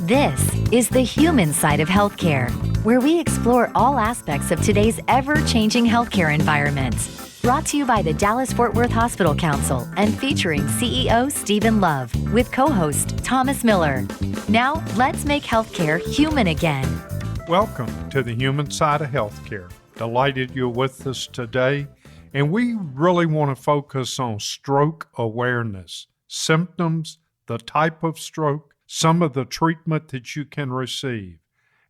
This is the human side of healthcare, where we explore all aspects of today's ever-changing healthcare environment. Brought to you by the Dallas-Fort Worth Hospital Council and featuring CEO Stephen Love with co-host Thomas Miller. Now, let's make healthcare human again. Welcome to the human side of healthcare. Delighted you're with us today. And we really want to focus on stroke awareness, symptoms, the type of stroke, some of the treatment that you can receive.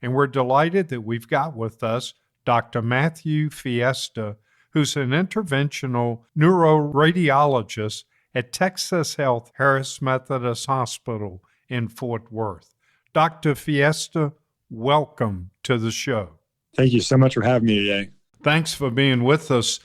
And we're delighted that we've got with us Dr. Matthew Fiesta, who's an interventional neuroradiologist at Texas Health Harris Methodist Hospital in Fort Worth. Dr. Fiesta, welcome to the show. Thank you so much for having me today. Thanks for being with us.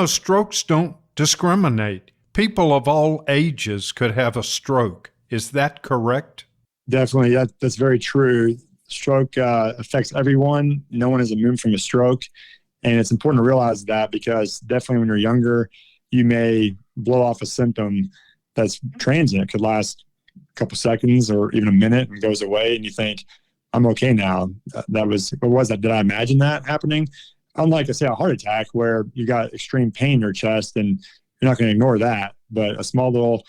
Strokes don't discriminate. People of all ages could have a stroke. Is that correct? Definitely. That's very true. Stroke affects everyone. No one is immune from a stroke. And it's important to realize that because definitely when you're younger, you may blow off a symptom that's transient. It could last a couple seconds or even a minute and goes away. And you think, I'm okay now. What was that? Did I imagine that happening? Unlike, say, a heart attack where you got extreme pain in your chest and you're not going to ignore that. But a small little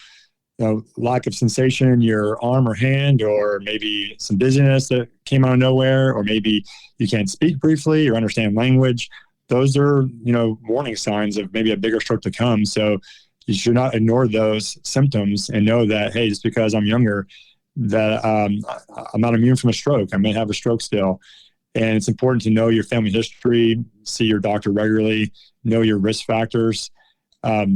lack of sensation in your arm or hand, or maybe some dizziness that came out of nowhere, or maybe you can't speak briefly or understand language. Those are, warning signs of maybe a bigger stroke to come. So you should not ignore those symptoms and know that, hey, just because I'm younger, that I'm not immune from a stroke. I may have a stroke still. And it's important to know your family history, see your doctor regularly, know your risk factors.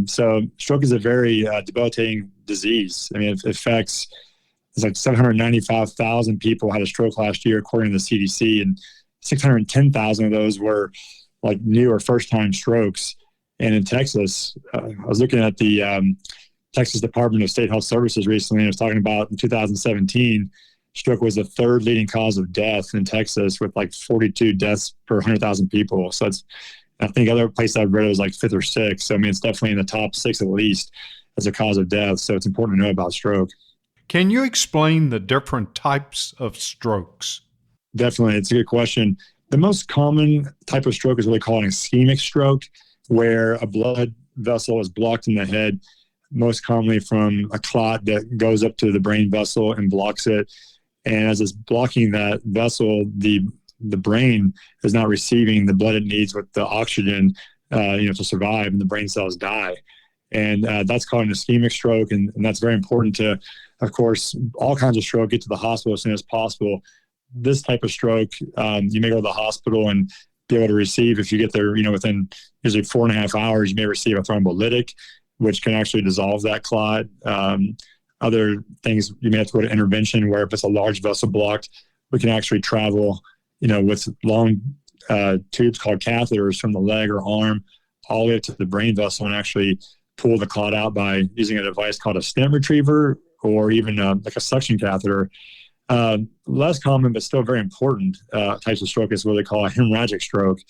So stroke is a very debilitating disease. I mean, it affects, it's like 795,000 people had a stroke last year, according to the CDC, and 610,000 of those were like new or first-time strokes. And in Texas, I was looking at the Texas Department of State Health Services recently, and I was talking about in 2017, stroke was the third leading cause of death in Texas with like 42 deaths per 100,000 people. So I think other places I've read it was like fifth or sixth. So, I mean, it's definitely in the top six at least as a cause of death. So it's important to know about stroke. Can you explain the different types of strokes? Definitely. It's a good question. The most common type of stroke is what they call an ischemic stroke, where a blood vessel is blocked in the head, most commonly from a clot that goes up to the brain vessel and blocks it. And as it's blocking that vessel, the brain is not receiving the blood it needs with the oxygen, to survive, and the brain cells die. And that's called an ischemic stroke. And that's very important to, of course, all kinds of stroke, get to the hospital as soon as possible. This type of stroke, you may go to the hospital and be able to receive, if you get there, within usually 4.5 hours, you may receive a thrombolytic, which can actually dissolve that clot. Other things, you may have to go to intervention, where if it's a large vessel blocked, we can actually travel, with long tubes called catheters from the leg or arm all the way up to the brain vessel and actually pull the clot out by using a device called a stent retriever, or even like a suction catheter. Less common, but still very important types of stroke is what they call a hemorrhagic stroke.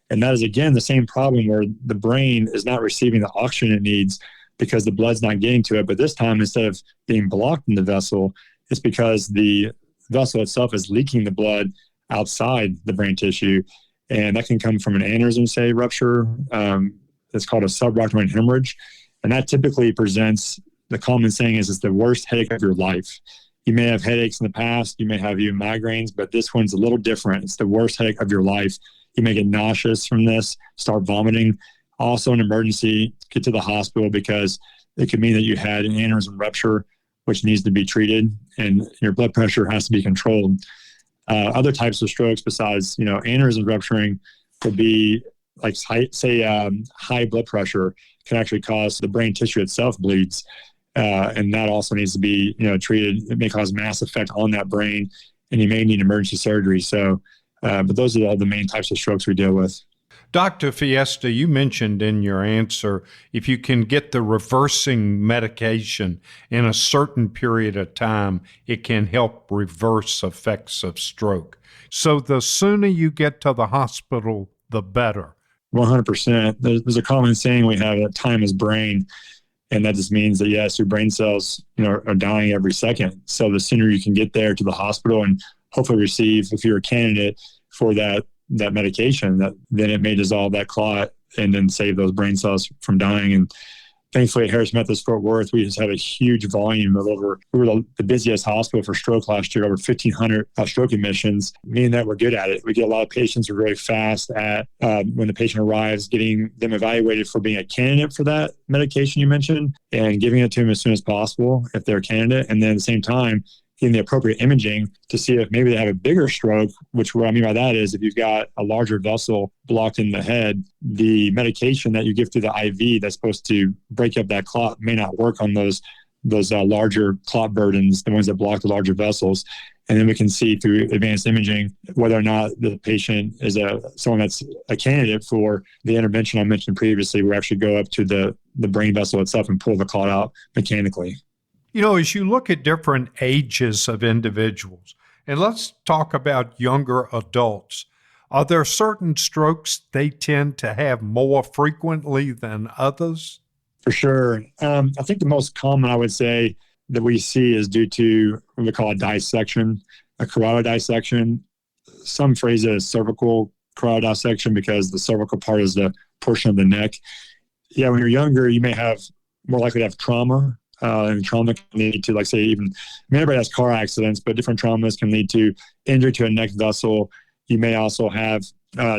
And that is, again, the same problem where the brain is not receiving the oxygen it needs because the blood's not getting to it. But this time, instead of being blocked in the vessel, it's because the vessel itself is leaking the blood outside the brain tissue. And that can come from an aneurysm, say, rupture. It's called a subarachnoid hemorrhage. And that typically presents, the common saying is, it's the worst headache of your life. You may have headaches in the past, you may have even migraines, but this one's a little different. It's the worst headache of your life. You may get nauseous from this, start vomiting. Also an emergency, get to the hospital, because it could mean that you had an aneurysm rupture, which needs to be treated, and your blood pressure has to be controlled. Other types of strokes besides, aneurysm rupturing could be like, high blood pressure can actually cause the brain tissue itself bleeds. And that also needs to be, treated. It may cause mass effect on that brain, and you may need emergency surgery. So, but those are all the main types of strokes we deal with. Dr. Fiesta, you mentioned in your answer, if you can get the reversing medication in a certain period of time, it can help reverse effects of stroke. So the sooner you get to the hospital, the better. 100%. There's a common saying we have, that time is brain. And that just means that, yes, your brain cells, are dying every second. So the sooner you can get there to the hospital and hopefully receive, if you're a candidate for that medication, then it may dissolve that clot and then save those brain cells from dying. And thankfully at Harris Methodist Fort Worth, we just have a huge volume of we were the busiest hospital for stroke last year, over 1,500 stroke admissions, meaning that we're good at it. We get a lot of patients. We're very fast at when the patient arrives, getting them evaluated for being a candidate for that medication you mentioned and giving it to them as soon as possible if they're a candidate. And then at the same time, getting the appropriate imaging to see if maybe they have a bigger stroke, which what I mean by that is if you've got a larger vessel blocked in the head, the medication that you give through the IV that's supposed to break up that clot may not work on those larger clot burdens, the ones that block the larger vessels. And then we can see through advanced imaging whether or not the patient is someone that's a candidate for the intervention I mentioned previously, where we actually go up to the brain vessel itself and pull the clot out mechanically. As you look at different ages of individuals, and let's talk about younger adults, are there certain strokes they tend to have more frequently than others? For sure. I think the most common, I would say, that we see is due to what we call a dissection, a carotid dissection. Some phrase it as cervical carotid dissection because the cervical part is the portion of the neck. Yeah, when you're younger, you may have more likely to have trauma. And trauma can lead to, like, say, everybody has car accidents, but different traumas can lead to injury to a neck vessel. You may also have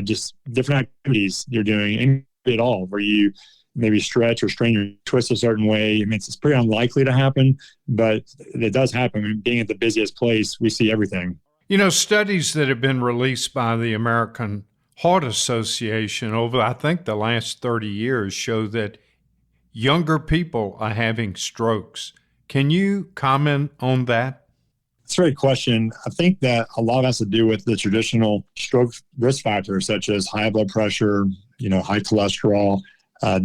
just different activities you're doing at all, where you maybe stretch or strain your twist a certain way. I mean, it's pretty unlikely to happen, but it does happen. I mean, being at the busiest place, we see everything. Studies that have been released by the American Heart Association over, I think, the last 30 years show that younger people are having strokes. Can you comment on that? That's a great question. I think that a lot has to do with the traditional stroke risk factors, such as high blood pressure, high cholesterol,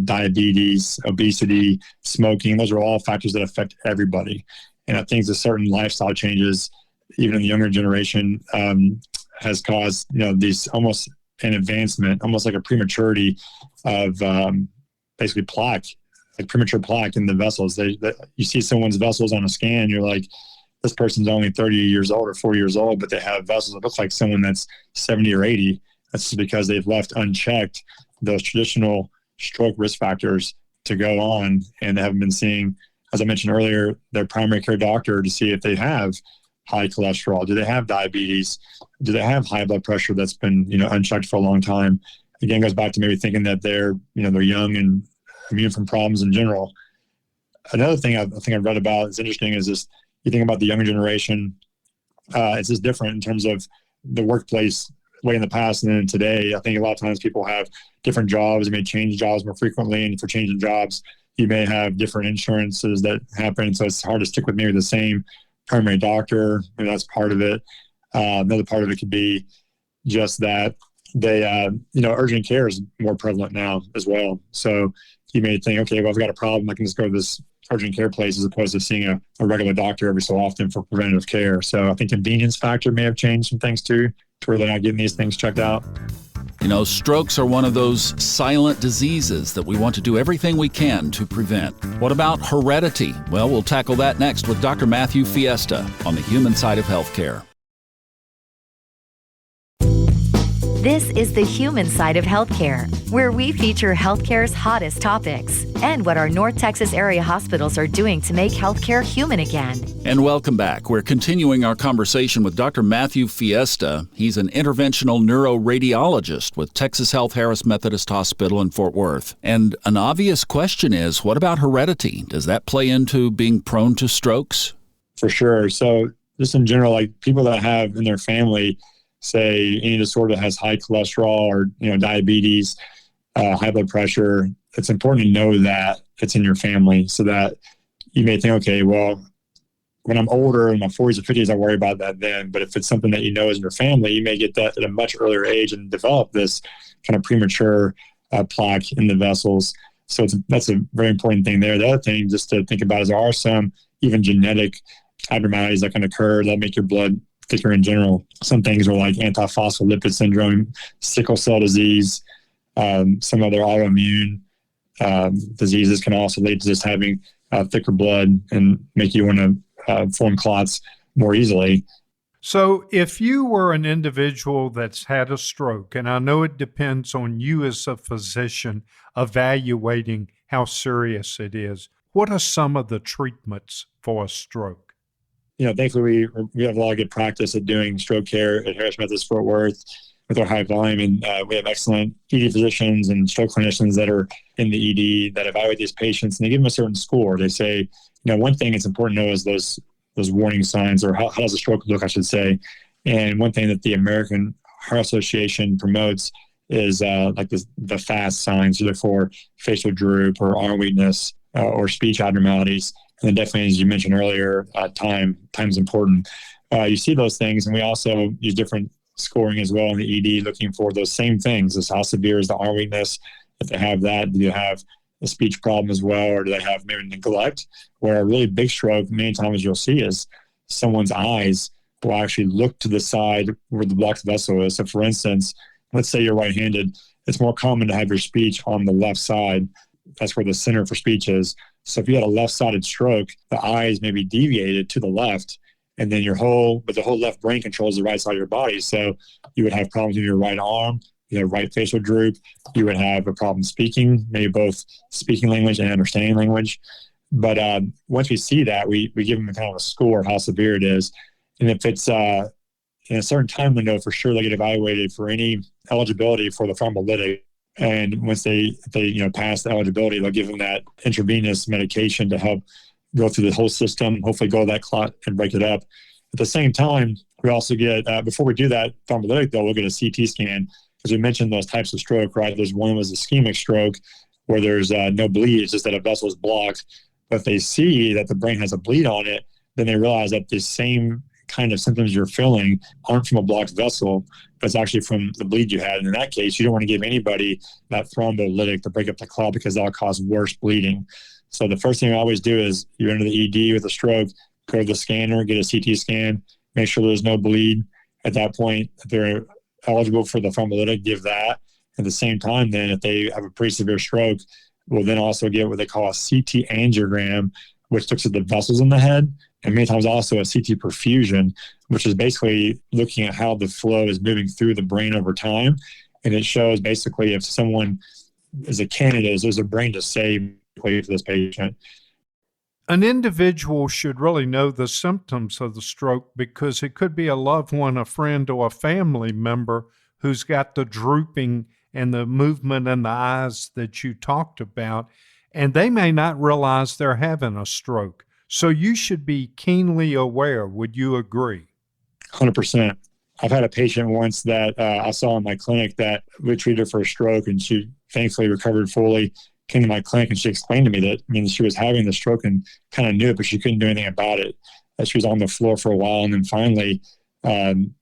diabetes, obesity, smoking. Those are all factors that affect everybody. And I think the certain lifestyle changes, even in the younger generation, has caused, these almost an advancement, almost like a prematurity of basically plaque, like premature plaque in the vessels. You see someone's vessels on a scan, you're like, this person's only 30 years old or 40 years old, but they have vessels that look like someone that's 70 or 80. That's just because they've left unchecked those traditional stroke risk factors to go on, and they haven't been seeing, as I mentioned earlier, their primary care doctor to see if they have high cholesterol. Do they have diabetes? Do they have high blood pressure that's been, unchecked for a long time? Again, goes back to maybe thinking that they're young and immune from problems in general. Another thing I think I've read about is interesting is this, you think about the younger generation, it's just different in terms of the workplace way in the past and then today. I think a lot of times people have different jobs. They may change jobs more frequently, and for changing jobs, you may have different insurances that happen. So it's hard to stick with maybe the same primary doctor. Maybe that's part of it. Another part of it could be just that they, urgent care is more prevalent now as well. So you may think, okay, well, I've got a problem. I can just go to this urgent care place as opposed to seeing a regular doctor every so often for preventative care. So I think convenience factor may have changed some things too, to where they're not getting these things checked out. Strokes are one of those silent diseases that we want to do everything we can to prevent. What about heredity? Well, we'll tackle that next with Dr. Matthew Fiesta on the human side of healthcare. This is the human side of healthcare, where we feature healthcare's hottest topics and what our North Texas area hospitals are doing to make healthcare human again. And welcome back. We're continuing our conversation with Dr. Matthew Fiesta. He's an interventional neuroradiologist with Texas Health Harris Methodist Hospital in Fort Worth. And an obvious question is, what about heredity? Does that play into being prone to strokes? For sure. So just in general, like people that have in their family, say any disorder that has high cholesterol or diabetes, high blood pressure, it's important to know that it's in your family, so that you may think, okay, well, when I'm older in my 40s or 50s, I worry about that then. But if it's something that is in your family, you may get that at a much earlier age and develop this kind of premature plaque in the vessels. So that's a very important thing there. The other thing just to think about is there are some even genetic abnormalities that can occur that make your blood thicker in general. Some things are like antiphospholipid syndrome, sickle cell disease, some other autoimmune diseases can also lead to just having thicker blood and make you want to form clots more easily. So if you were an individual that's had a stroke, and I know it depends on you as a physician evaluating how serious it is, what are some of the treatments for a stroke? Thankfully we have a lot of good practice at doing stroke care at Harris Methodist Fort Worth with our high volume, and we have excellent ED physicians and stroke clinicians that are in the ED that evaluate these patients, and they give them a certain score. They say, one thing it's important to know is those warning signs, or how does a stroke look, I should say. And one thing that the American Heart Association promotes is like the FAST signs. You look for facial droop or arm weakness or speech abnormalities. And then definitely, as you mentioned earlier, time's important. You see those things, and we also use different scoring as well in the ED, looking for those same things. As how severe is the arm weakness? If they have that, do you have a speech problem as well, or do they have maybe neglect? Where a really big stroke, many times you'll see, is someone's eyes will actually look to the side where the blocked vessel is. So for instance, let's say you're right-handed, it's more common to have your speech on the left side. That's where the center for speech is. So if you had a left-sided stroke, the eyes may be deviated to the left, and then the whole left brain controls the right side of your body. So you would have problems with your right arm, you have right facial droop, you would have a problem speaking, maybe both speaking language and understanding language. But once we see that, we give them kind of a score of how severe it is. And if it's in a certain time window, for sure they get evaluated for any eligibility for the thrombolytic. And once they pass the eligibility, they'll give them that intravenous medication to help go through the whole system, hopefully go to that clot and break it up. At the same time, we also get, before we do that thrombolytic, though, we'll get a CT scan, because we mentioned those types of stroke, right? There's one was ischemic stroke, where there's no bleed, it's just that a vessel is blocked. But if they see that the brain has a bleed on it, then they realize that the same kind of symptoms you're feeling aren't from a blocked vessel, but it's actually from the bleed you had. And in that case, you don't want to give anybody that thrombolytic to break up the clot, because that'll cause worse bleeding. So the first thing I always do is you're into the ED with a stroke, go to the scanner, get a CT scan, make sure there's no bleed. At that point, if they're eligible for the thrombolytic, give that. At the same time, then, if they have a pretty severe stroke, we'll then also get what they call a CT angiogram, which looks at the vessels in the head, and many times also a CT perfusion, which is basically looking at how the flow is moving through the brain over time. And it shows basically if someone is a candidate, there's a brain to save for this patient. An individual should really know the symptoms of the stroke, because it could be a loved one, a friend, or a family member who's got the drooping and the movement in the eyes that you talked about, and they may not realize they're having a stroke. So you should be keenly aware. Would you agree? 100%. I've had a patient once that I saw in my clinic that we treated her for a stroke, and she thankfully recovered fully. Came to my clinic, and she explained to me that, she was having the stroke and kind of knew it, but she couldn't do anything about it. She was on the floor for a while, and then finally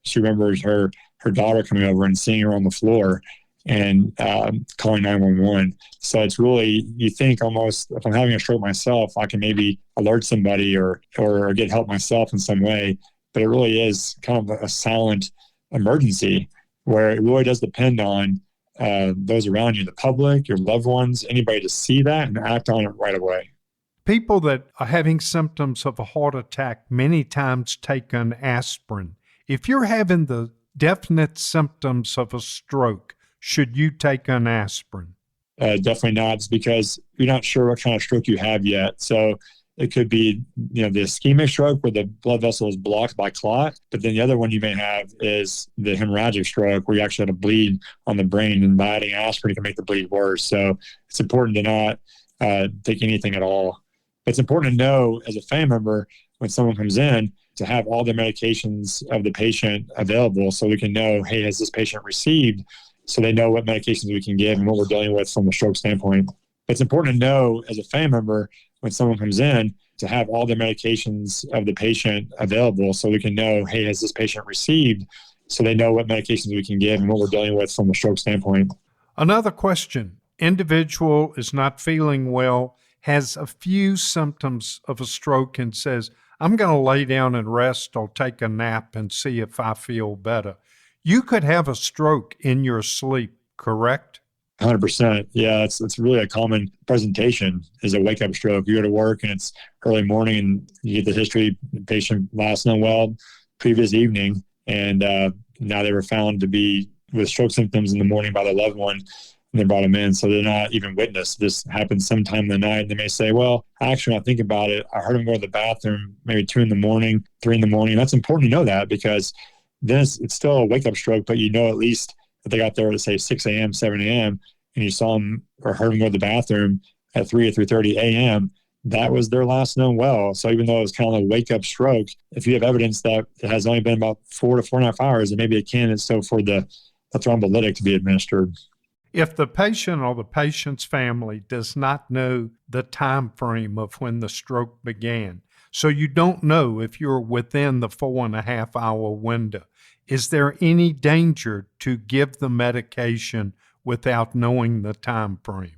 she remembers her daughter coming over and seeing her on the floor and calling 911. So it's really, you think almost, if I'm having a stroke myself, I can maybe alert somebody or get help myself in some way. But it really is kind of a silent emergency, where it really does depend on those around you, the public, your loved ones, anybody, to see that and act on it right away. People that are having symptoms of a heart attack many times take an aspirin. If you're having the definite symptoms of a stroke, should you take an aspirin? Definitely not. It's because you're not sure what kind of stroke you have yet. So it could be, the ischemic stroke where the blood vessel is blocked by clot. But then the other one you may have is the hemorrhagic stroke, where you actually have a bleed on the brain, and by adding aspirin, you can make the bleed worse. So it's important to not take anything at all. But it's important to know, as a family member, when someone comes in, to have all the medications of the patient available, so we can know, hey, has this patient received? So they know what medications we can give and what we're dealing with from a stroke standpoint. But it's important to know, as a family member, when someone comes in, to have all the medications of the patient available, so we can know, hey, has this patient received? So they know what medications we can give and what we're dealing with from a stroke standpoint. Another question. Individual is not feeling well, has a few symptoms of a stroke, and says, I'm going to lay down and rest or take a nap and see if I feel better. You could have a stroke in your sleep, correct? 100%. Yeah, it's really a common presentation is a wake-up stroke. You go to work and it's early morning and you get the history, the patient last known well previous evening, and now they were found to be with stroke symptoms in the morning by their loved one, and they brought them in. So they're not even witness. This happens sometime in the night. They may say, well, actually, when I think about it, I heard them go to the bathroom maybe 2 a.m, 3 a.m. That's important to know that, because then it's still a wake-up stroke, but you know at least if they got there at, say, 6 a.m., 7 a.m., and you saw them or heard them go to the bathroom at 3 or 3:30 a.m., that was their last known well. So even though it was kind of a wake-up stroke, if you have evidence that it has only been about 4 to 4.5 hours, it may be a candidate still for the thrombolytic to be administered. If the patient or the patient's family does not know the time frame of when the stroke began, so you don't know if you're within the 4.5 hour window, is there any danger to give the medication without knowing the time frame?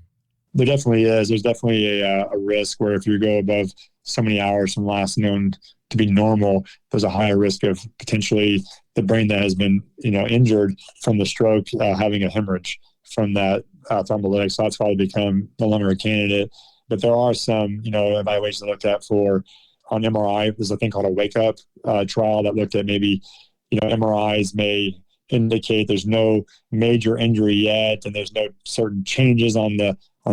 There definitely is. There's definitely a risk where if you go above so many hours from last known to be normal, there's a higher risk of potentially the brain that has been, injured from the stroke having a hemorrhage from that thrombolytic. So that's why they become no longer a candidate. But there are some, evaluations looked at on MRI. There's a thing called a wake-up trial that looked at maybe, MRIs may indicate there's no major injury yet, and there's no certain changes on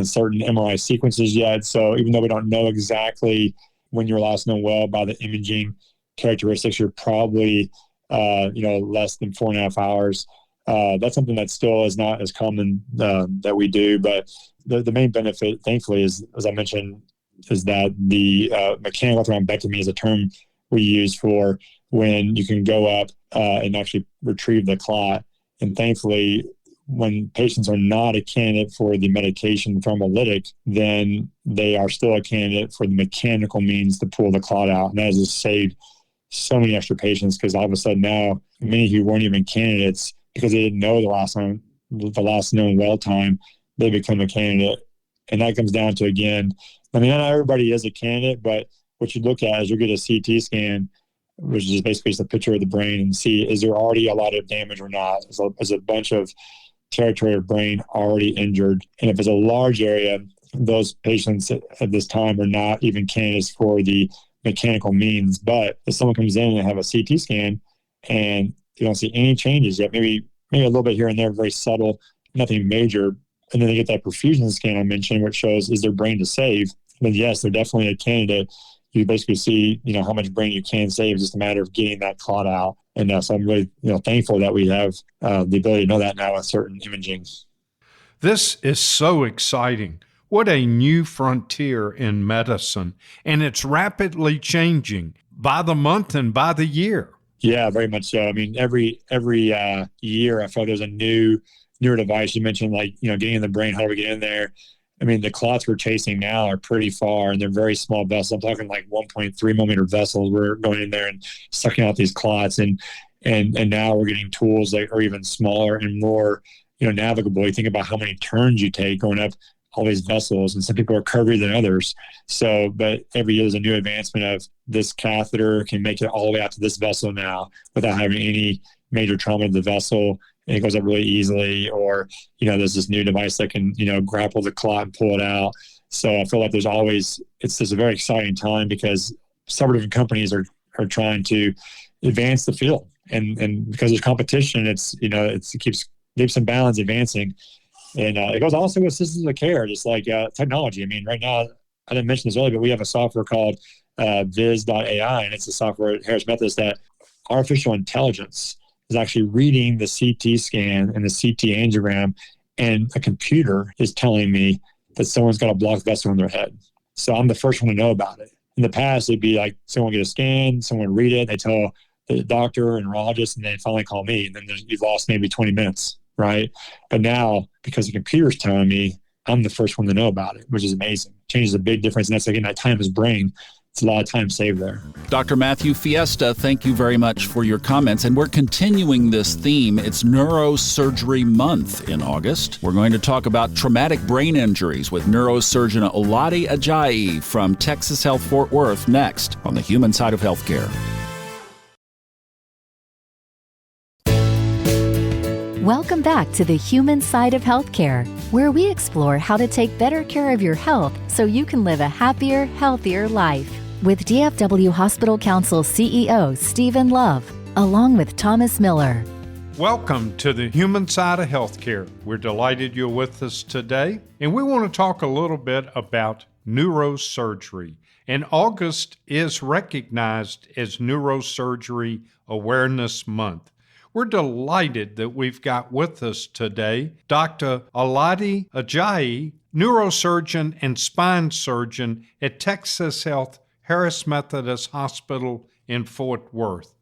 certain MRI sequences yet. So even though we don't know exactly when you're last known well by the imaging characteristics, you're probably, less than 4.5 hours. That's something that still is not as common that we do. But the main benefit, thankfully, is, as I mentioned, is that the mechanical thrombectomy is a term we use for when you can go up and actually retrieve the clot. And thankfully, when patients are not a candidate for the medication thrombolytic, then they are still a candidate for the mechanical means to pull the clot out. And that has just saved so many extra patients, because all of a sudden now, many who weren't even candidates because they didn't know the last known well time, they become a candidate. And that comes down to, again, not everybody is a candidate, but what you look at is you get a CT scan, which is basically just a picture of the brain, and see, is there already a lot of damage or not? Is a bunch of territory of brain already injured? And if it's a large area, those patients at this time are not even candidates for the mechanical means. But if someone comes in and have a CT scan and you don't see any changes yet, maybe a little bit here and there, very subtle, nothing major, and then they get that perfusion scan I mentioned, which shows is their brain to save, then yes, they're definitely a candidate. You basically see, how much brain you can save. It's just a matter of getting that clot out. And so I'm really, thankful that we have the ability to know that now with certain imaging. This is so exciting. What a new frontier in medicine. And it's rapidly changing by the month and by the year. Yeah, very much so. I mean, every year I feel there's a newer device. You mentioned, getting in the brain, how do we get in there? I mean, the clots we're chasing now are pretty far, and they're very small vessels. I'm talking like 1.3 millimeter vessels. We're going in there and sucking out these clots, and now we're getting tools that are even smaller and more, navigable. You think about how many turns you take going up all these vessels, and some people are curvier than others. So, but every year there's a new advancement of this catheter can make it all the way out to this vessel now without having any major trauma to the vessel. And it goes up really easily, or, there's this new device that can, grapple the clot and pull it out. So I feel like it's just a very exciting time, because several different companies are trying to advance the field. And because there's competition, it keeps leaps and bounds advancing. And it goes also with systems of care, just like technology. I mean, right now, I didn't mention this earlier, but we have a software called Viz.ai, and it's a software at Harris Methodist that artificial intelligence is actually reading the CT scan and the CT angiogram, and a computer is telling me that someone's got a blocked vessel in their head. So I'm the first one to know about it. In the past, it'd be like someone get a scan, someone read it, they tell the doctor and neurologist, and they finally call me, and then you've lost maybe 20 minutes, right? But now, because the computer's telling me, I'm the first one to know about it, which is amazing. Changes a big difference, and that's, again, that time is brain. It's a lot of time saved there. Dr. Matthew Fiesta, thank you very much for your comments. And we're continuing this theme. It's Neurosurgery Month in August. We're going to talk about traumatic brain injuries with neurosurgeon Olaide Ajayi from Texas Health Fort Worth next on the Human Side of Healthcare. Welcome back to the human side of healthcare, where we explore how to take better care of your health so you can live a happier, healthier life. With DFW Hospital Council CEO Stephen Love, along with Thomas Miller. Welcome to the human side of healthcare. We're delighted you're with us today, and we want to talk a little bit about neurosurgery. And August is recognized as Neurosurgery Awareness Month. We're delighted that we've got with us today Dr. Olaide Ajayi, neurosurgeon and spine surgeon at Texas Health Harris Methodist Hospital in Fort Worth.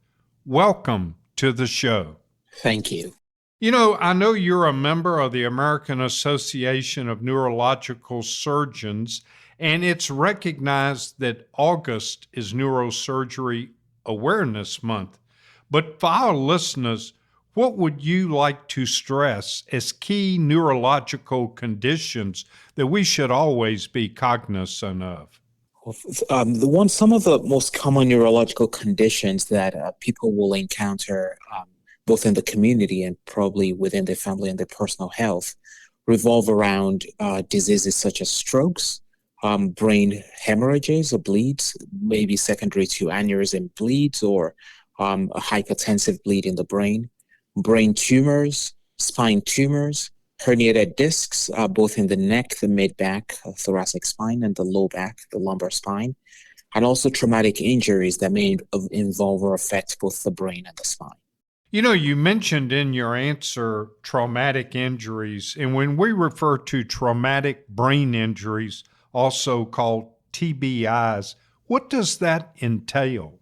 Welcome to the show. Thank you. You know, I know you're a member of the American Association of Neurological Surgeons, and it's recognized that August is Neurosurgery Awareness Month. But for our listeners, what would you like to stress as key neurological conditions that we should always be cognizant of? Some of the most common neurological conditions that people will encounter, both in the community and probably within their family and their personal health, revolve around diseases such as strokes, brain hemorrhages or bleeds, maybe secondary to aneurysm bleeds or a hypertensive bleed in the brain tumors, spine tumors, herniated discs, both in the neck, the mid-back, thoracic spine, and the low back, the lumbar spine, and also traumatic injuries that may involve or affect both the brain and the spine. You know, you mentioned in your answer traumatic injuries, and when we refer to traumatic brain injuries, also called TBIs, what does that entail?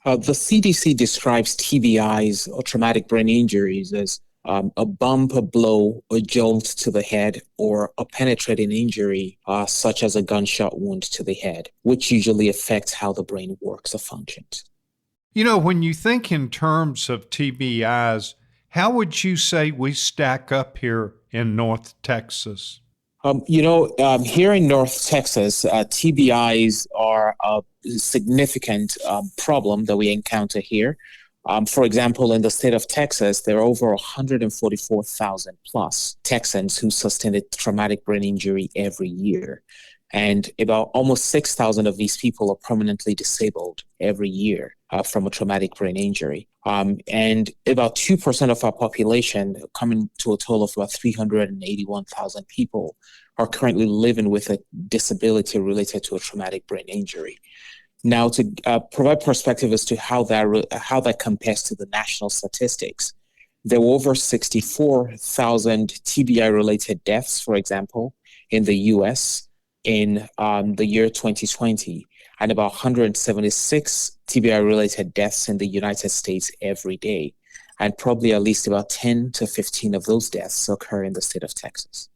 The CDC describes TBIs, or traumatic brain injuries, as a bump, a blow, a jolt to the head, or a penetrating injury, such as a gunshot wound to the head, which usually affects how the brain works or functions. You know, when you think in terms of TBIs, how would you say we stack up here in North Texas? Here in North Texas, TBIs are a significant problem that we encounter here. For example, in the state of Texas, there are over 144,000 plus Texans who sustain a traumatic brain injury every year. And about almost 6,000 of these people are permanently disabled every year from a traumatic brain injury. And about 2% of our population, coming to a total of about 381,000 people, are currently living with a disability related to a traumatic brain injury. Now, to provide perspective as to how that compares to the national statistics, there were over 64,000 TBI-related deaths, for example, in the U.S. in the year 2020, and about 176 TBI-related deaths in the United States every day. And probably at least about 10 to 15 of those deaths occur in the state of Texas.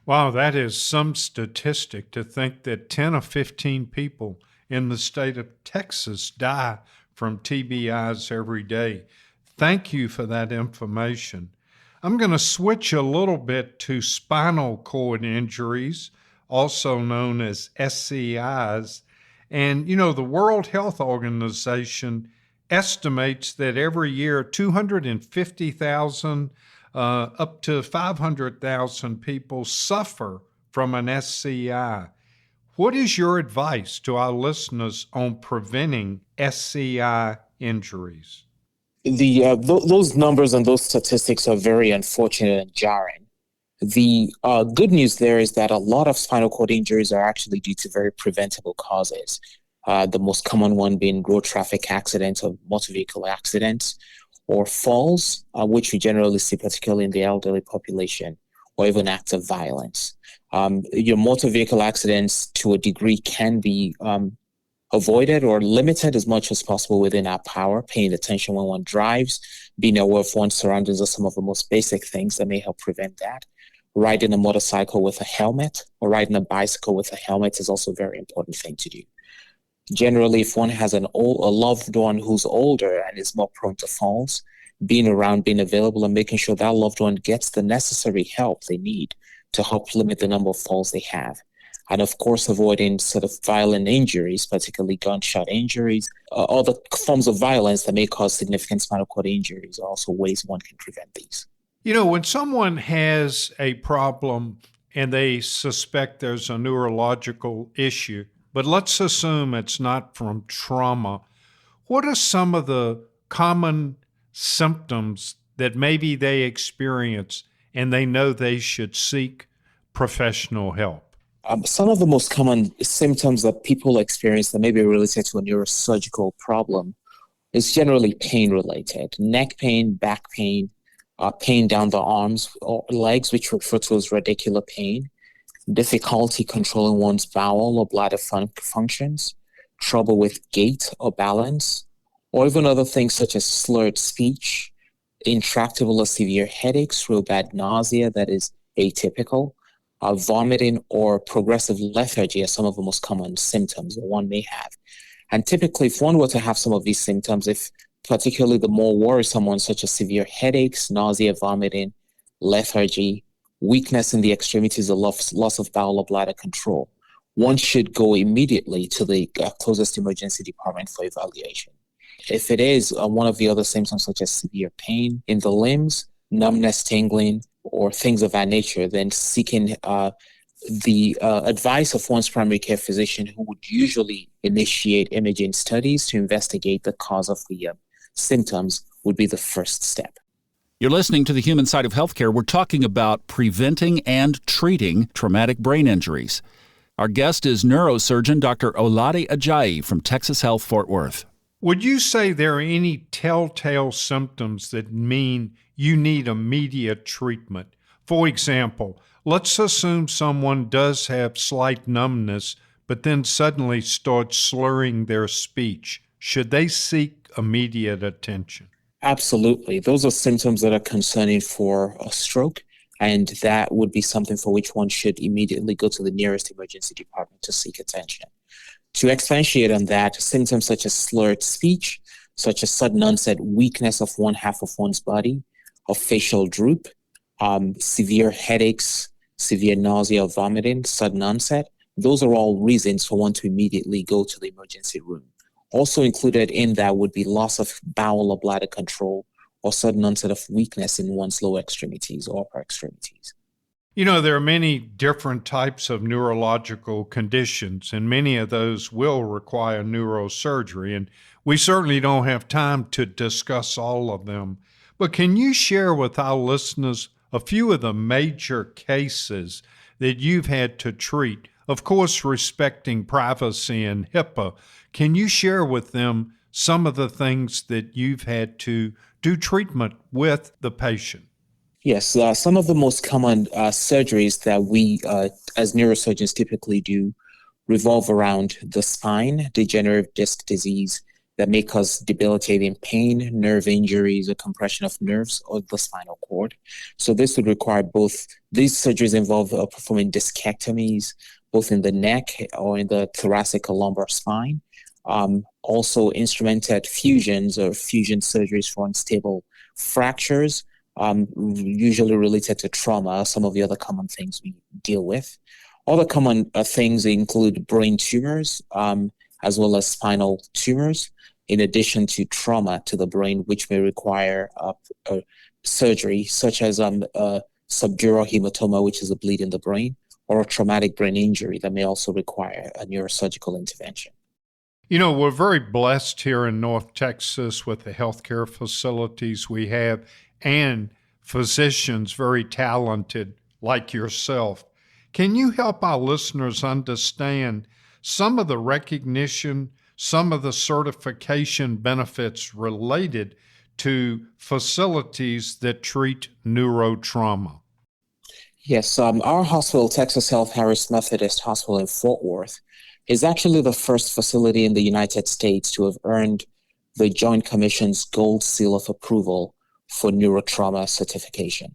Wow, that is some statistic to think that 10 or 15 people in the state of Texas die from TBIs every day. Thank you for that information. I'm going to switch a little bit to spinal cord injuries, also known as SCIs. And, you know, the World Health Organization estimates that every year 250,000 up to 500,000 people suffer from an SCI. What is your advice to our listeners on preventing SCI injuries? Those numbers and those statistics are very unfortunate and jarring. The good news there is that a lot of spinal cord injuries are actually due to very preventable causes. The most common one being road traffic accidents or motor vehicle accidents, or falls, which we generally see particularly in the elderly population, or even acts of violence. Your motor vehicle accidents, to a degree, can be avoided or limited as much as possible within our power. Paying attention when one drives, being aware of one's surroundings are some of the most basic things that may help prevent that. Riding a motorcycle with a helmet or riding a bicycle with a helmet is also a very important thing to do. Generally, if one has a loved one who's older and is more prone to falls, being around, being available, and making sure that loved one gets the necessary help they need to help limit the number of falls they have. And of course, avoiding sort of violent injuries, particularly gunshot injuries, other forms of violence that may cause significant spinal cord injuries are also ways one can prevent these. When someone has a problem and they suspect there's a neurological issue, but let's assume it's not from trauma, what are some of the common symptoms that maybe they experience and they know they should seek professional help? Some of the most common symptoms that people experience that may be related to a neurosurgical problem is generally pain related: neck pain, back pain, pain down the arms or legs, which we refer to as radicular pain, difficulty controlling one's bowel or bladder functions, trouble with gait or balance, or even other things such as slurred speech, intractable or severe headaches, real bad nausea that is atypical, vomiting, or progressive lethargy are some of the most common symptoms that one may have. And typically, if one were to have some of these symptoms, if particularly the more worrisome ones, such as severe headaches, nausea, vomiting, lethargy, weakness in the extremities, or loss of bowel or bladder control, one should go immediately to the closest emergency department for evaluation. If it is one of the other symptoms, such as severe pain in the limbs, numbness, tingling, or things of that nature, then seeking the advice of one's primary care physician, who would usually initiate imaging studies to investigate the cause of the symptoms, would be the first step. You're listening to The Human Side of Healthcare. We're talking about preventing and treating traumatic brain injuries. Our guest is neurosurgeon Dr. Olaide Ajayi from Texas Health Fort Worth. Would you say there are any telltale symptoms that mean you need immediate treatment? For example, let's assume someone does have slight numbness, but then suddenly starts slurring their speech. Should they seek immediate attention? Absolutely. Those are symptoms that are concerning for a stroke, and that would be something for which one should immediately go to the nearest emergency department to seek attention. To expatiate on that, symptoms such as slurred speech, such as sudden onset weakness of one half of one's body, of facial droop, severe headaches, severe nausea or vomiting, sudden onset, those are all reasons for one to immediately go to the emergency room. Also included in that would be loss of bowel or bladder control, or sudden onset of weakness in one's lower extremities or upper extremities. There are many different types of neurological conditions, and many of those will require neurosurgery, and we certainly don't have time to discuss all of them. But can you share with our listeners a few of the major cases that you've had to treat? Of course, respecting privacy and HIPAA, can you share with them some of the things that you've had to do treatment with the patient? Yes, some of the most common surgeries that we as neurosurgeons typically do revolve around the spine, degenerative disc disease that may cause debilitating pain, nerve injuries, or compression of nerves or the spinal cord. So this would require these surgeries involve performing discectomies, both in the neck or in the thoracic or lumbar spine. Also instrumented fusions or fusion surgeries for unstable fractures, usually related to trauma, some of the other common things we deal with. Other common things include brain tumors, as well as spinal tumors, in addition to trauma to the brain, which may require surgery, such as subdural hematoma, which is a bleed in the brain, or a traumatic brain injury that may also require a neurosurgical intervention. We're very blessed here in North Texas with the healthcare facilities we have and physicians very talented like yourself. Can you help our listeners understand some of the recognition, some of the certification benefits related to facilities that treat neurotrauma? Yes, our hospital, Texas Health Harris Methodist Hospital in Fort Worth, is actually the first facility in the United States to have earned the Joint Commission's Gold Seal of Approval for neurotrauma certification.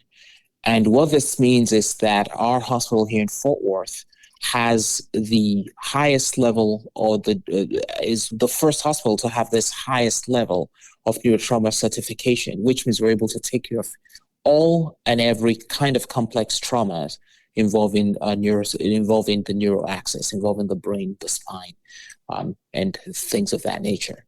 And what this means is that our hospital here in Fort Worth has the highest level, or is the first hospital to have this highest level of neurotrauma certification, which means we're able to take care of all and every kind of complex traumas involving the neural axis, involving the brain, the spine, and things of that nature.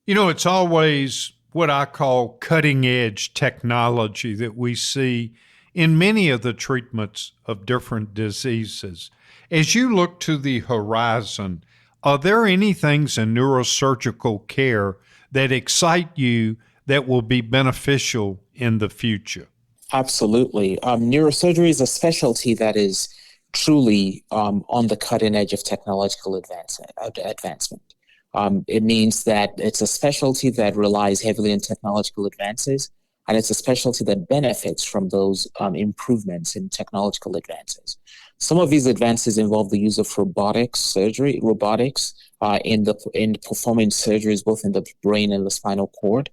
It's always what I call cutting edge technology that we see in many of the treatments of different diseases. As you look to the horizon, are there any things in neurosurgical care that excite you that will be beneficial in the future? Absolutely. Neurosurgery is a specialty that is truly on the cutting edge of technological advancement. It means that it's a specialty that relies heavily on technological advances, and it's a specialty that benefits from those improvements in technological advances. Some of these advances involve the use of robotics in performing surgeries both in the brain and the spinal cord.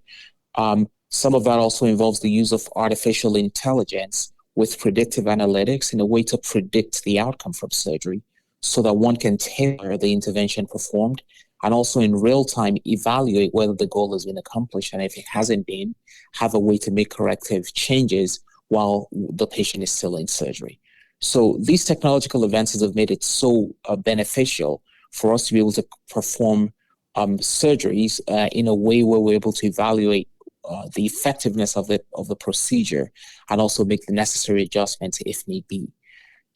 Some of that also involves the use of artificial intelligence with predictive analytics in a way to predict the outcome from surgery so that one can tailor the intervention performed and also in real time evaluate whether the goal has been accomplished, and if it hasn't been, have a way to make corrective changes while the patient is still in surgery. So these technological advances have made it so beneficial for us to be able to perform surgeries in a way where we're able to evaluate the effectiveness of the procedure and also make the necessary adjustments if need be.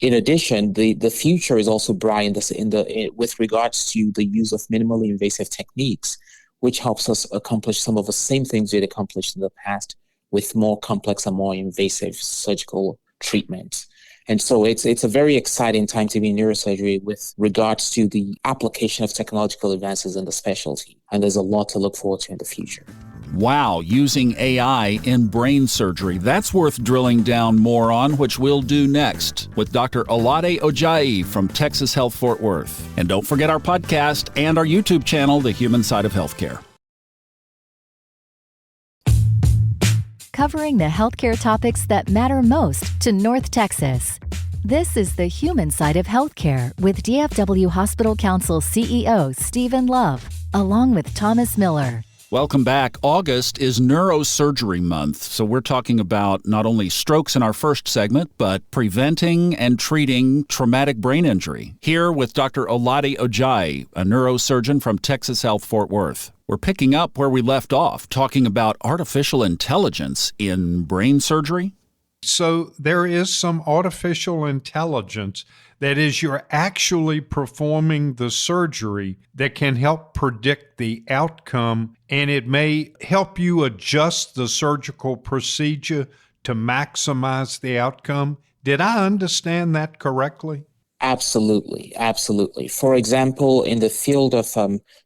In addition, the future is also bright with regards to the use of minimally invasive techniques, which helps us accomplish some of the same things we'd accomplished in the past with more complex and more invasive surgical treatments. And so it's a very exciting time to be in neurosurgery with regards to the application of technological advances in the specialty. And there's a lot to look forward to in the future. Wow, using AI in brain surgery. That's worth drilling down more on, which we'll do next with Dr. Olaide Ajayi from Texas Health Fort Worth. And don't forget our podcast and our YouTube channel, The Human Side of Healthcare. Covering the healthcare topics that matter most to North Texas. This is The Human Side of Healthcare with DFW Hospital Council CEO Stephen Love, along with Thomas Miller. Welcome back. August is Neurosurgery Month, so we're talking about not only strokes in our first segment, but preventing and treating traumatic brain injury. Here with Dr. Olaide Ajayi, a neurosurgeon from Texas Health Fort Worth. We're picking up where we left off, talking about artificial intelligence in brain surgery. So there is some artificial intelligence that is you're actually performing the surgery that can help predict the outcome, and it may help you adjust the surgical procedure to maximize the outcome. Did I understand that correctly? Absolutely. For example, in the field of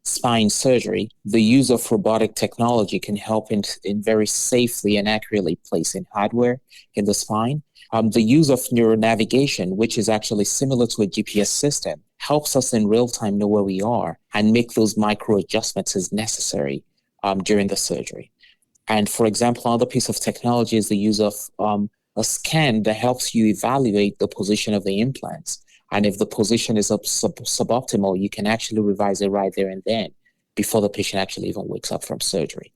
spine surgery, the use of robotic technology can help in very safely and accurately placing hardware in the spine. The use of neuronavigation, which is actually similar to a GPS system, helps us in real time know where we are and make those micro adjustments as necessary during the surgery. And for example, another piece of technology is the use of a scan that helps you evaluate the position of the implants. And if the position is suboptimal, you can actually revise it right there and then before the patient actually even wakes up from surgery.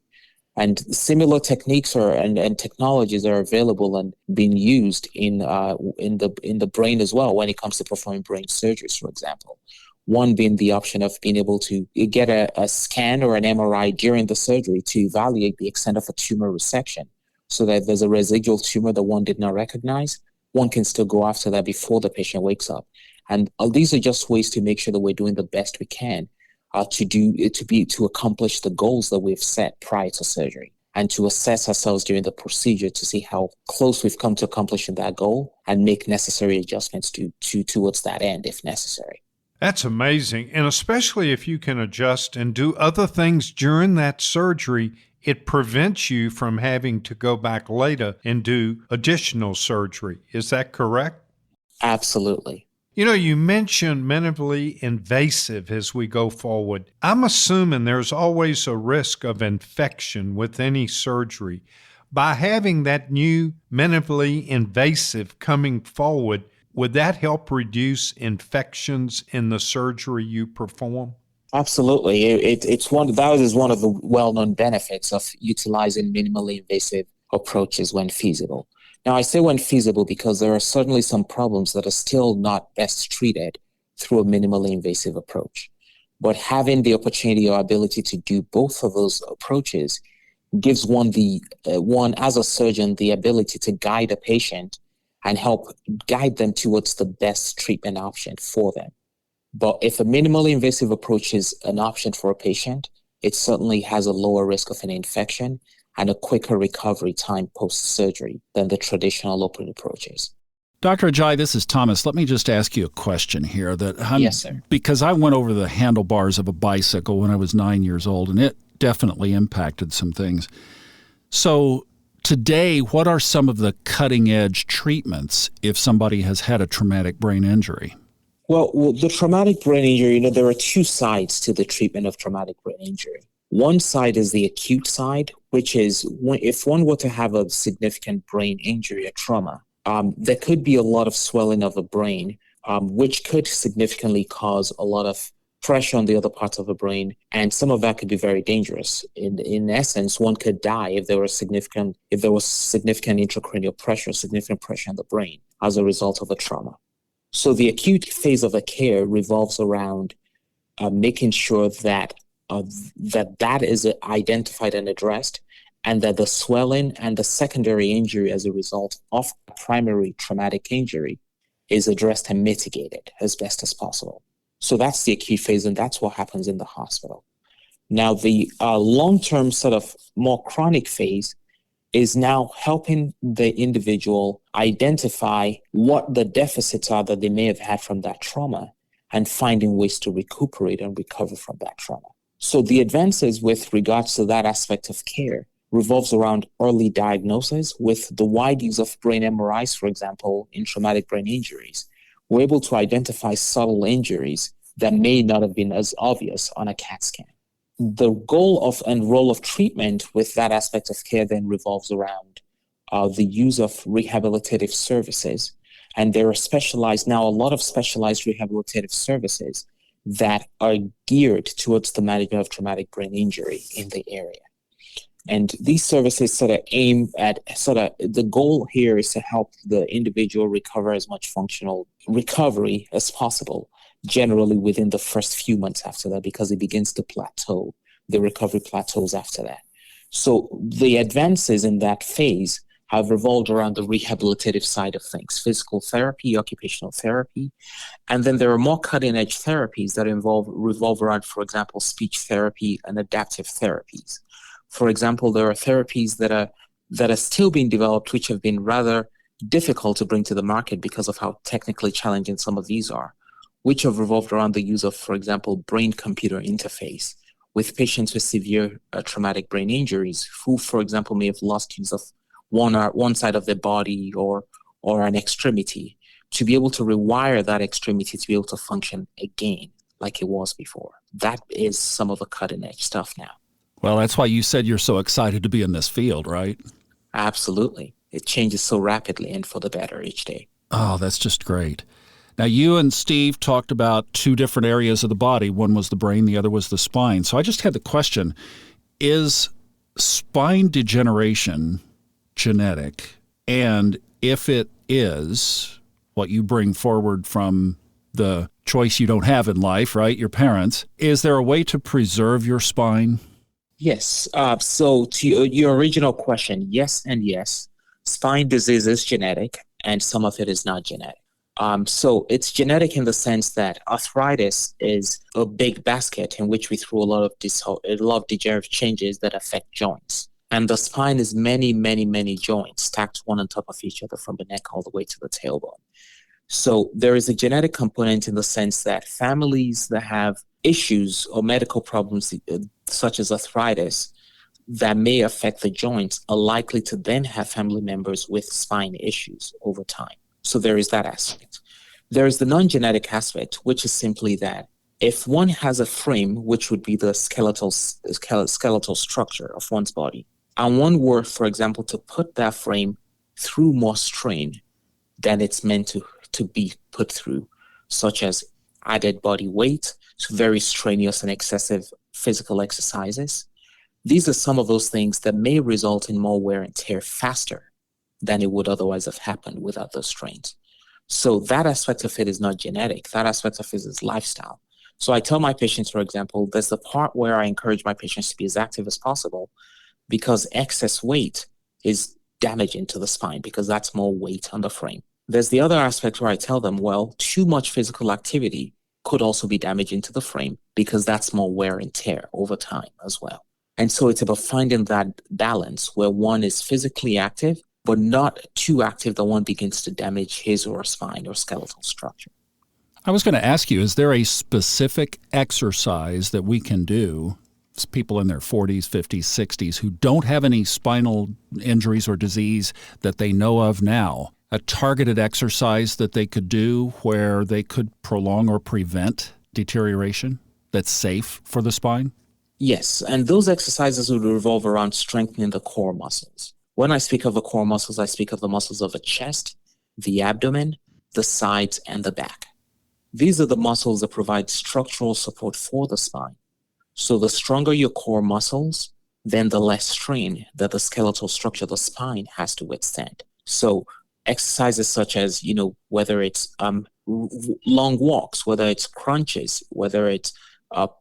And similar techniques and technologies are available and being used in the brain as well when it comes to performing brain surgeries, for example. One being the option of being able to get a scan or an MRI during the surgery to evaluate the extent of a tumor resection so that if there's a residual tumor that one did not recognize, one can still go after that before the patient wakes up. And these are just ways to make sure that we're doing the best we can to accomplish the goals that we've set prior to surgery, and to assess ourselves during the procedure to see how close we've come to accomplishing that goal and make necessary adjustments towards that end if necessary. That's amazing. And especially if you can adjust and do other things during that surgery, it prevents you from having to go back later and do additional surgery. Is that correct? Absolutely. You know, you mentioned minimally invasive as we go forward. I'm assuming there's always a risk of infection with any surgery. By having that new minimally invasive coming forward, would that help reduce infections in the surgery you perform? Absolutely. That is one of the well-known benefits of utilizing minimally invasive approaches when feasible. Now, I say when feasible because there are certainly some problems that are still not best treated through a minimally invasive approach. But having the opportunity or ability to do both of those approaches gives one as a surgeon the ability to guide a patient and help guide them towards the best treatment option for them. But if a minimally invasive approach is an option for a patient, it certainly has a lower risk of an infection and a quicker recovery time post-surgery than the traditional open approaches. Dr. Ajayi, this is Thomas. Let me just ask you a question here. Yes, sir. Because I went over the handlebars of a bicycle when I was 9 years old, and it definitely impacted some things. So today, what are some of the cutting-edge treatments if somebody has had a traumatic brain injury? Well, the traumatic brain injury, there are two sides to the treatment of traumatic brain injury. One side is the acute side, which is if one were to have a significant brain injury or trauma, there could be a lot of swelling of the brain, which could significantly cause a lot of pressure on the other parts of the brain, and some of that could be very dangerous. In essence, one could die if there was significant intracranial pressure, significant pressure on the brain as a result of a trauma. So the acute phase of the care revolves around making sure that that is identified and addressed, and that the swelling and the secondary injury as a result of primary traumatic injury is addressed and mitigated as best as possible. So that's the acute phase, and that's what happens in the hospital. Now, the long-term sort of more chronic phase is now helping the individual identify what the deficits are that they may have had from that trauma and finding ways to recuperate and recover from that trauma. So the advances with regards to that aspect of care revolves around early diagnosis with the wide use of brain MRIs, for example, in traumatic brain injuries. We're able to identify subtle injuries that may not have been as obvious on a CAT scan. The goal of and role of treatment with that aspect of care then revolves around the use of rehabilitative services. And there are a lot of specialized rehabilitative services that are geared towards the management of traumatic brain injury in the area. And these services sort of aim at the goal here is to help the individual recover as much functional recovery as possible, generally within the first few months after that, because it begins to plateau. The recovery plateaus after that. So the advances in that phase have revolved around the rehabilitative side of things, physical therapy, occupational therapy. And then there are more cutting edge therapies that revolve around, for example, speech therapy and adaptive therapies. For example, there are therapies that are still being developed, which have been rather difficult to bring to the market because of how technically challenging some of these are, which have revolved around the use of, for example, brain-computer interface with patients with severe traumatic brain injuries who, for example, may have lost use of one side of their body or an extremity, to be able to rewire that extremity to be able to function again like it was before. That is some of the cutting-edge stuff now. Well, that's why you said you're so excited to be in this field, right? Absolutely. It changes so rapidly and for the better each day. Oh, that's just great. Now, you and Steve talked about two different areas of the body. One was the brain, the other was the spine. So I just had the question, is spine degeneration genetic? And if it is, what you bring forward from the choice you don't have in life, right, your parents, is there a way to preserve your spine? Yes. So to your original question, yes and yes. Spine disease is genetic, and some of it is not genetic. So it's genetic in the sense that arthritis is a big basket in which we throw a lot of degenerative changes that affect joints. And the spine is many, many, many joints stacked one on top of each other from the neck all the way to the tailbone. So there is a genetic component in the sense that families that have issues or medical problems such as arthritis that may affect the joints are likely to then have family members with spine issues over time. So there is that aspect. There is the non-genetic aspect, which is simply that if one has a frame, which would be the skeletal structure of one's body, and one were, for example, to put that frame through more strain than it's meant to be put through, such as added body weight, to very strenuous and excessive physical exercises. These are some of those things that may result in more wear and tear faster than it would otherwise have happened without those strains. So that aspect of it is not genetic. That aspect of it is lifestyle. So I tell my patients, for example, there's the part where I encourage my patients to be as active as possible. because excess weight is damaging to the spine because that's more weight on the frame. There's the other aspect where I tell them, well, too much physical activity could also be damaging to the frame because that's more wear and tear over time as well. And so it's about finding that balance where one is physically active, but not too active that one begins to damage his or her spine or skeletal structure. I was going to ask you, is there a specific exercise that we can do, people in their 40s, 50s, 60s, who don't have any spinal injuries or disease that they know of now, a targeted exercise that they could do where they could prolong or prevent deterioration that's safe for the spine? Yes, and those exercises would revolve around strengthening the core muscles. When I speak of the core muscles, I speak of the muscles of the chest, the abdomen, the sides, and the back. These are the muscles that provide structural support for the spine. So the stronger your core muscles, then the less strain that the skeletal structure of the spine has to withstand. So exercises such as, whether it's long walks, whether it's crunches, whether it's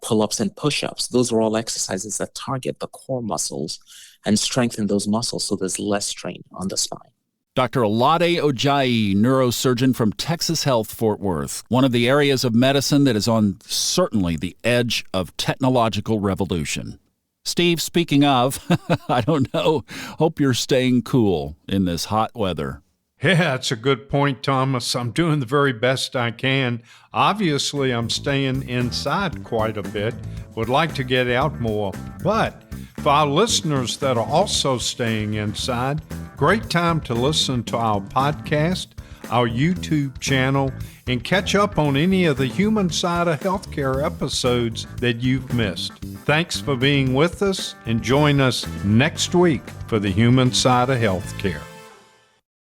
pull-ups and push-ups, those are all exercises that target the core muscles and strengthen those muscles so there's less strain on the spine. Dr. Olaide Ajayi, neurosurgeon from Texas Health, Fort Worth, one of the areas of medicine that is on certainly the edge of technological revolution. Steve, speaking of, I don't know, hope you're staying cool in this hot weather. Yeah, that's a good point, Thomas. I'm doing the very best I can. Obviously, I'm staying inside quite a bit. Would like to get out more. But for our listeners that are also staying inside, great time to listen to our podcast, our YouTube channel, and catch up on any of the human side of healthcare episodes that you've missed. Thanks for being with us, and join us next week for the human side of healthcare.